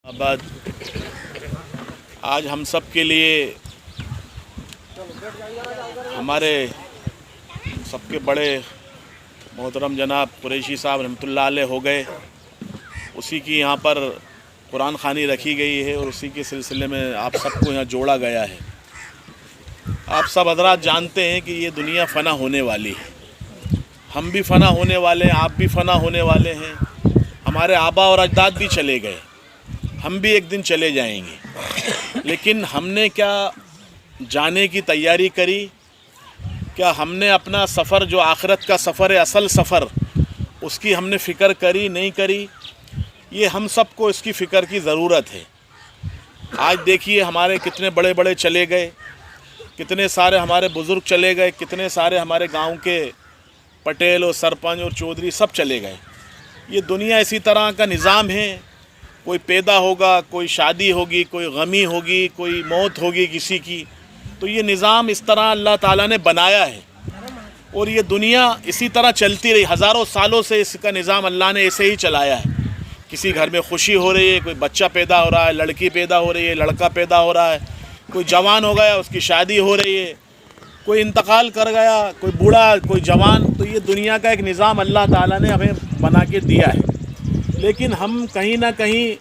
आबाद आज हम सब के लिए हमारे सबके बड़े मोहतरम जनाब कुरैशी साहब रहमतुल्लाह अलैह हो गए। उसी की यहाँ पर कुरान खानी रखी गई है और उसी के सिलसिले में आप सबको यहाँ जोड़ा गया है। आप सब हजरात जानते हैं कि ये दुनिया फ़ना होने वाली है, हम भी फ़ना होने वाले हैं, आप भी फ़ना होने वाले हैं, हमारे आबा और अजदाद भी चले गए, हम भी एक दिन चले जाएंगे। लेकिन हमने क्या जाने की तैयारी करी? क्या हमने अपना सफ़र जो आखिरत का सफ़र है, असल सफ़र, उसकी हमने फ़िक्र करी नहीं करी? ये हम सबको इसकी फ़िक्र की ज़रूरत है। आज देखिए हमारे कितने बड़े बड़े चले गए, कितने सारे हमारे बुज़ुर्ग चले गए, कितने सारे हमारे गांव के पटेल और सरपंच और चौधरी सब चले गए। ये दुनिया इसी तरह का निज़ाम है, कोई पैदा होगा, कोई शादी होगी, कोई गमी होगी, कोई मौत होगी किसी की। तो ये निज़ाम इस तरह अल्लाह ताला ने बनाया है और ये दुनिया इसी तरह चलती रही। हज़ारों सालों से इसका निज़ाम अल्लाह ने ऐसे ही चलाया है। किसी घर में खुशी हो रही है, कोई बच्चा पैदा हो रहा है, लड़की पैदा हो रही है, लड़का पैदा हो रहा है, कोई जवान हो गया उसकी शादी हो रही है, कोई इंतकाल कर गया, कोई बूढ़ा, कोई जवान। तो ये दुनिया का एक निज़ाम अल्लाह ताला ने हमें बना के दिया है। लेकिन हम कहीं ना कहीं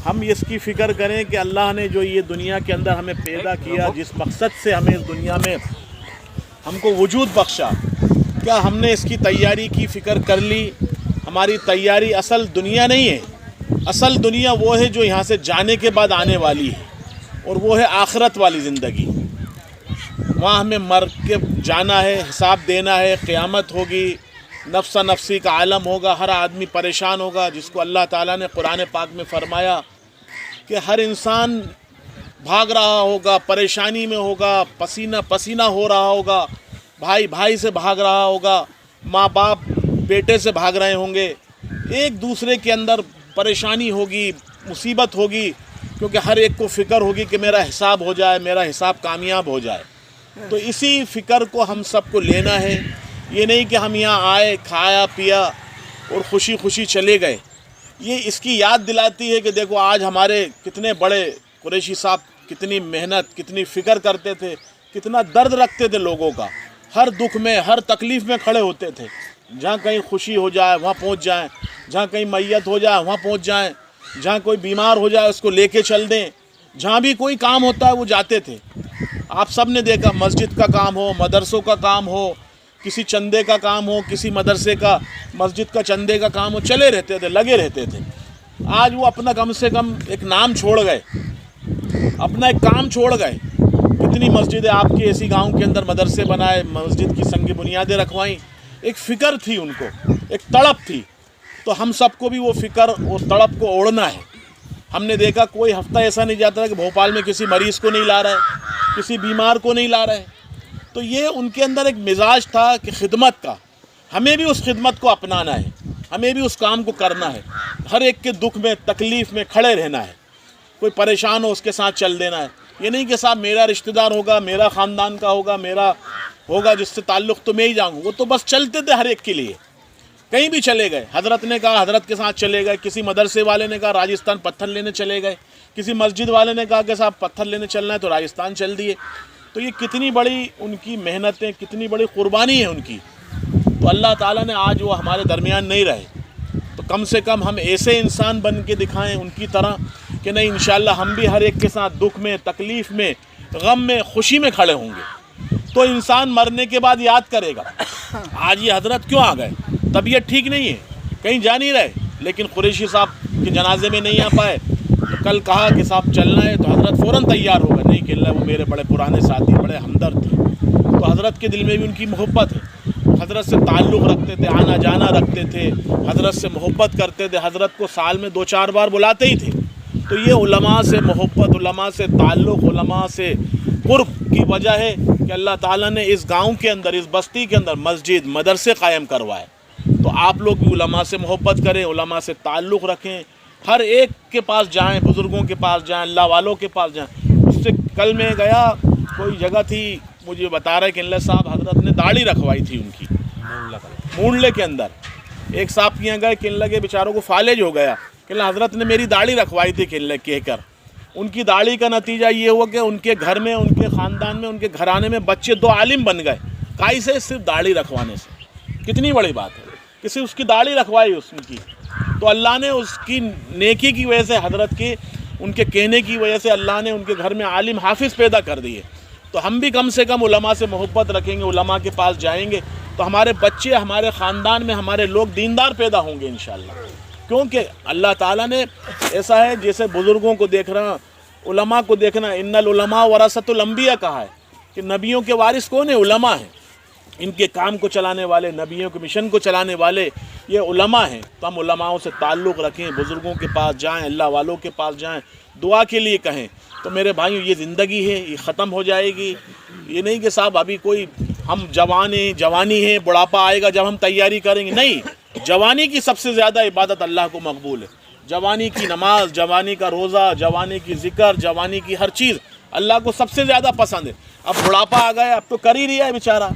हम इसकी फ़िक्र करें कि अल्लाह ने जो ये दुनिया के अंदर हमें पैदा किया, जिस मकसद से हमें इस दुनिया में हमको वजूद बख्शा, क्या हमने इसकी तैयारी की फ़िक्र कर ली? हमारी तैयारी असल दुनिया नहीं है, असल दुनिया वो है जो यहाँ से जाने के बाद आने वाली है और वो है आखिरत वाली ज़िंदगी। वहाँ हमें मर के जाना है, हिसाब देना है, क़यामत होगी, नफ्सा नफ्सी का आलम होगा, हर आदमी परेशान होगा, जिसको अल्लाह ताला ने कुरान पाक में फ़रमाया कि हर इंसान भाग रहा होगा, परेशानी में होगा, पसीना पसीना हो रहा होगा, भाई भाई से भाग रहा होगा, माँ बाप बेटे से भाग रहे होंगे, एक दूसरे के अंदर परेशानी होगी, मुसीबत होगी, क्योंकि हर एक को फ़िक्र होगी कि मेरा हिसाब हो जाए, मेरा हिसाब कामयाब हो जाए। तो इसी फ़िक्र को हम सबको लेना है। ये नहीं कि हम यहाँ आए, खाया पिया और खुशी खुशी चले गए। ये इसकी याद दिलाती है कि देखो आज हमारे कितने बड़े कुरैशी साहब कितनी मेहनत, कितनी फ़िक्र करते थे, कितना दर्द रखते थे लोगों का, हर दुख में, हर तकलीफ़ में खड़े होते थे। जहाँ कहीं खुशी हो जाए वहाँ पहुँच जाएं, जहाँ कहीं मैयत हो जाए वहाँ पहुँच जाएं, जहाँ कोई बीमार हो जाए उसको लेके चल दें, जहाँ भी कोई काम होता है वो जाते थे। आप सब ने देखा, मस्जिद का काम हो, मदरसों का काम हो, किसी चंदे का काम हो, किसी मदरसे का, मस्जिद का चंदे का काम हो, चले रहते थे, लगे रहते थे। आज वो अपना कम से कम एक नाम छोड़ गए, अपना एक काम छोड़ गए। कितनी मस्जिदें आपकी ऐसी गांव के अंदर मदरसे बनाए, मस्जिद की संग बुनियादें रखवाईं। एक फ़िक्र थी उनको, एक तड़प थी। तो हम सबको भी वो फ़िक्र और तड़प को ओढ़ना है। हमने देखा कोई हफ्ता ऐसा नहीं जाता कि भोपाल में किसी मरीज़ को नहीं ला रहा है, किसी बीमार को नहीं ला रहा है। तो ये उनके अंदर एक मिजाज था कि खिदमत का। हमें भी उस खिदमत को अपनाना है, हमें भी उस काम को करना है। हर एक के दुख में, तकलीफ़ में खड़े रहना है। कोई परेशान हो उसके साथ चल देना है। ये नहीं कि साहब मेरा रिश्तेदार होगा, मेरा ख़ानदान का होगा, मेरा होगा जिससे ताल्लुक़ तो मैं ही जाऊँगा। वो तो बस चलते थे हर एक के लिए, कहीं भी चले गए। हज़रत ने कहा हज़रत के साथ चले गए, किसी मदरसे वाले ने कहा राजस्थान पत्थर लेने चले गए, किसी मस्जिद वाले ने कहा कि साहब पत्थर लेने चलना है तो राजस्थान चल दिए। तो ये कितनी बड़ी उनकी मेहनतें, कितनी बड़ी क़ुरबानी है उनकी। तो अल्लाह ताला ने आज वो हमारे दरमियान नहीं रहे, तो कम से कम हम ऐसे इंसान बन के दिखाएँ उनकी तरह कि नहीं, इंशाअल्लाह हम भी हर एक के साथ दुख में, तकलीफ़ में, गम में, खुशी में खड़े होंगे। तो इंसान मरने के बाद याद करेगा आज ये हज़रत क्यों आ गए, तबीयत ठीक नहीं है, कहीं जा नहीं रहे, लेकिन कुरैशी साहब के जनाजे में नहीं आ पाए। तो कल कहा कि साहब चलना है, तो हज़रत फ़ौरन तैयार हो गए। नहीं कहना, वो मेरे बड़े पुराने साथी, बड़े हमदर्द थे। तो हज़रत के दिल में भी उनकी मोहब्बत है, हज़रत से ताल्लुक़ रखते थे, आना जाना रखते थे, हज़रत से मोहब्बत करते थे, हज़रत को साल में 2-4 बार बुलाते ही थे। तो ये उलमा से मोहब्बत, उलमा से ताल्लुक़, उलमा से क़ुर्ब की वजह है कि अल्लाह ताला ने इस गाँव के अंदर, इस बस्ती के अंदर मस्जिद, मदरसे कायम करवाए। तो आप लोग भी उलमा से मोहब्बत करें, उलमा से ताल्लुक़ रखें, हर एक के पास जाएं, बुज़ुर्गों के पास जाएं, अल्लाह वालों के पास जाएं। उससे कल मैं गया, कोई जगह थी, मुझे बता रहे कि अल्लाह साहब हज़रत ने दाढ़ी रखवाई थी उनकी मूंडले के अंदर। एक साहब के यहाँ गए, किन लगे बेचारों को फालेज हो गया, کہ حضرت نے میری داڑھی رکھوائی تھی کہہ کر، ان کی داڑھی کا نتیجہ یہ ہوا کہ ان کے گھر میں، ان کے خاندان میں، ان کے گھرانے میں بچے 2 عالم بن گئے، کائی سے؟ صرف داڑھی رکھوانے سے۔ کتنی بڑی بات ہے کہ صرف اس کی داڑھی رکھوائی اس کی، تو اللہ نے اس کی نیکی کی وجہ سے، حضرت کی ان کے کہنے کی وجہ سے اللہ نے ان کے گھر میں عالم حافظ پیدا کر دیے۔ تو ہم بھی کم سے کم علماء سے محبت رکھیں گے، علماء کے پاس جائیں گے تو ہمارے بچے، ہمارے خاندان میں ہمارے لوگ دیندار پیدا ہوں گے انشاءاللہ۔ کیونکہ اللہ تعالیٰ نے ایسا ہے، جیسے بزرگوں کو دیکھ رہا، علماء کو دیکھنا، ان العلماء ورثۃ الانبیاء کہا ہے کہ نبیوں کے وارث کون ہیں؟ علماء ہیں۔ ان کے کام کو چلانے والے، نبیوں کے مشن کو چلانے والے یہ علماء ہیں۔ تو ہم علماؤں سے تعلق رکھیں، بزرگوں کے پاس جائیں، اللہ والوں کے پاس جائیں، دعا کے لیے کہیں۔ تو میرے بھائیوں، یہ زندگی ہے، یہ ختم ہو جائے گی۔ یہ نہیں کہ صاحب ابھی کوئی ہم جوانی ہے، بڑھاپا آئے گا جب ہم تیاری کریں گے، نہیں۔ جوانی کی سب سے زیادہ عبادت اللہ کو مقبول ہے۔ جوانی کی نماز، جوانی کا روزہ، جوانی کی ذکر، جوانی کی ہر چیز اللہ کو سب سے زیادہ پسند ہے۔ اب بڑھاپا آ گیا، اب تو کر ہی رہا ہے بیچارہ،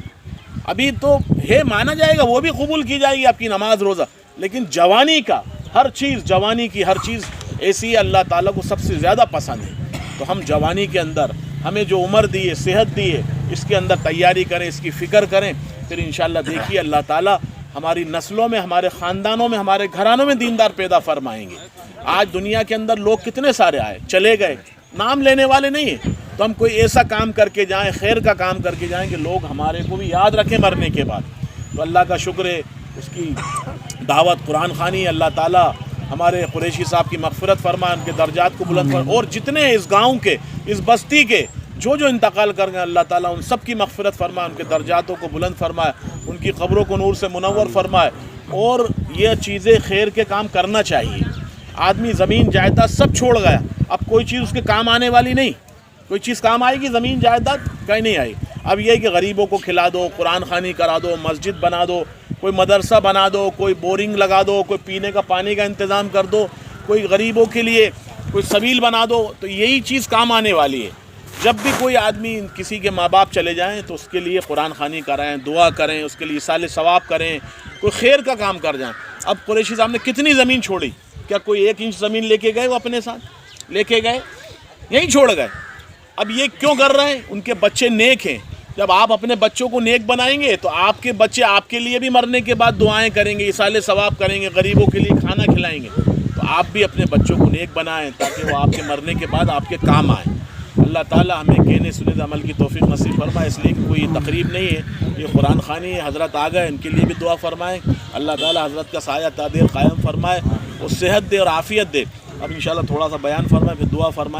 ابھی تو ہے، مانا جائے گا، وہ بھی قبول کی جائے گی آپ کی نماز روزہ، لیکن جوانی کا ہر چیز، جوانی کی ہر چیز ایسی اللہ تعالیٰ کو سب سے زیادہ پسند ہے۔ تو ہم جوانی کے اندر ہمیں جو عمر دی ہے، صحت دی ہے، اس کے اندر تیاری کریں، اس کی فکر کریں، پھر انشاءاللہ دیکھیے اللہ تعالیٰ ہماری نسلوں میں، ہمارے خاندانوں میں، ہمارے گھرانوں میں دیندار پیدا فرمائیں گے۔ آج دنیا کے اندر لوگ کتنے سارے آئے، چلے گئے، نام لینے والے نہیں ہیں۔ تو ہم کوئی ایسا کام کر کے جائیں، خیر کا کام کر کے جائیں کہ لوگ ہمارے کو بھی یاد رکھیں مرنے کے بعد۔ تو اللہ کا شکر ہے، اس کی دعوت قرآن خوانی، اللہ تعالیٰ ہمارے قریشی صاحب کی مغفرت فرمائے، ان کے درجات کو بلند فرمائے، اور جتنے اس گاؤں کے، اس بستی کے جو انتقال کر گئے، اللہ تعالیٰ ان سب کی مغفرت فرمائے، ان کے درجاتوں کو بلند فرمائے، ان کی قبروں کو نور سے منور فرمائے۔ اور یہ چیزیں خیر کے کام کرنا چاہیے۔ آدمی زمین جائیداد سب چھوڑ گیا، اب کوئی چیز اس کے کام آنے والی نہیں، کوئی چیز کام آئے گی؟ زمین جائیداد کہیں نہیں آئی۔ اب یہ کہ غریبوں کو کھلا دو، قرآن خوانی کرا دو، مسجد بنا دو، کوئی مدرسہ بنا دو، کوئی بورنگ لگا دو، کوئی پینے کا پانی کا انتظام کر دو، کوئی غریبوں کے لیے کوئی سبیل بنا دو، تو یہی چیز کام آنے والی ہے۔ جب بھی کوئی آدمی، کسی کے ماں باپ چلے جائیں تو اس کے لیے قرآن خوانی کرائیں، دعا کریں، اس کے لیے ایصال ثواب کریں، کوئی خیر کا کام کر جائیں۔ اب قریشی صاحب نے کتنی زمین چھوڑی، کیا کوئی 1 انچ زمین لے کے گئے؟ وہ اپنے ساتھ لے کے گئے؟ یہیں چھوڑ گئے۔ اب یہ کیوں کر رہے ہیں؟ ان کے بچے نیک ہیں۔ جب آپ اپنے بچوں کو نیک بنائیں گے تو آپ کے بچے آپ کے لیے بھی مرنے کے بعد دعائیں کریں گے، ایصال ثواب کریں گے، غریبوں کے لیے کھانا کھلائیں گے۔ تو آپ بھی اپنے بچوں کو نیک بنائیں تاکہ وہ آپ کے مرنے کے بعد آپ کے کام آئیں۔ اللہ تعالیٰ ہمیں کہنے سننے عمل کی توفیق نصیب فرمائے۔ اس لیے کہ کوئی تقریب نہیں ہے، یہ قرآن خوانی ہے، حضرت آ گئے، ان کے لیے بھی دعا فرمائیں۔ اللہ تعالیٰ حضرت کا سایہ تا دیر قائم فرمائے، اور صحت دے اور عافیت دے۔ اب انشاءاللہ تھوڑا سا بیان فرمائے، پھر دعا فرمائے۔